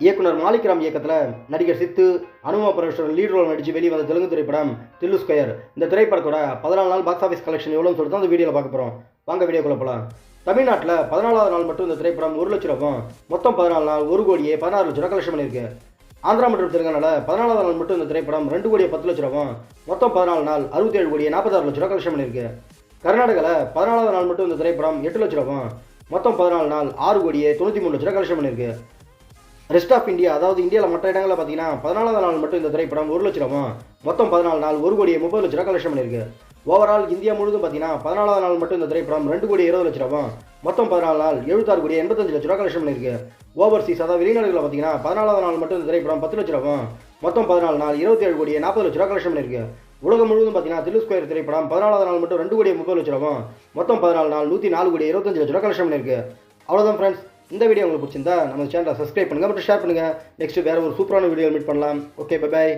இயக்குனர் மாலிக்ராம் இயக்கத்தில் நடிகர் சித்து, அனுமா பரமேஸ்வரன் லீட் ரோல் நடித்து வெளிவந்த தெலுங்கு திரைப்படம் தில்லு ஸ்கொயர். இந்த திரைப்படத்தோட 14 நாள் பாக்ஸ் ஆஃபீஸ் கலெக்ஷன் எவ்வளோன்னு சொல்லிட்டு அந்த வீடியோவில் பார்க்க போகிறோம். வாங்க வீடியோக்குள்ள போகலாம். தமிழ்நாட்டில் 14வது நாள் மட்டும் இந்த திரைப்படம் 1 லட்ச ரூபாயும், மொத்தம் 14 நாள் 1 கோடியே 16 லட்ச ரூபா கலெக்ஷன் பண்ணியிருக்கு. ஆந்திரா மற்றும் தெலுங்கானால 14வது நாள் மட்டும் இந்த திரைப்படம் 2 கோடியே 10 லட்ச ரூபாயும், மொத்தம் 14 நாள் 67 கோடியே 46 லட்ச ரூபா கலெக்ஷன் பண்ணியிருக்கு. கர்நாடகாவில் 14வது நாள் மட்டும் இந்த திரைப்படம் 8 லட்ச ரூபாயும், மொத்தம் 14 நாள் 6 கோடியே 93 லட்ச ரூபா கலெக்ஷன் பண்ணியிருக்கு. ரெஸ்ட் ஆஃப் இந்தியா, அதாவது இந்தியாவில் மற்ற இடங்களில் பார்த்தீங்கன்னா 14வது நாள் மட்டும் இந்த திரைப்படம் 1 லட்ச ரூபாயும், மொத்தம் 14 நாள் 1 கோடியே 30 லட்ச ரூபா கலெக்ஷன் பண்ணியிருக்கு. ஓவரால் இந்தியா முழுவதும் பார்த்தீங்கன்னா 14வது நாள் மட்டும் இந்த திரைப்படம் 2 கோடியே 20 லட்ச ரூபாயும், மொத்தம் 14 நாள் 76 கோடியே 85 லட்ச ரூபா கலெக்ஷன் பண்ணியிருக்கு. ஓவர்சீஸ், அதாவது வெளிநாடுகளில் பார்த்தீங்கன்னா 14வது நாள் மட்டும் இந்த திரைப்படம் 10 லட்ச ரூபாயும், மொத்தம் 14 நாள் 27 கோடியே 40 லட்ச ரூபா கலெக்ஷன் பண்ணியிருக்கு. உலகம் முழுவதும் பார்த்தீங்கன்னா தில்லு ஸ்கொயர் திரைப்படம் 14வது நாள் மட்டும் 2 கோடியே 30 லட்ச ரூபாயும், மொத்தம் 14 நாள் 104 கோடியே 25 லட்ச ரூபா கலெக்ஷன் பண்ணியிருக்கு. அவ்வளோதான் ஃப்ரெண்ட்ஸ். இந்த வீடியோ உங்களுக்கு பிடிச்சிருந்தா நம்ம சேனலை சப்ஸ்கிரைப் பண்ணுங்கள் மற்றும் ஷேர் பண்ணுங்கள். நெக்ஸ்ட் வேறு ஒரு சூப்பரான வீடியோ மீட் பண்ணலாம். Okay, bye bye.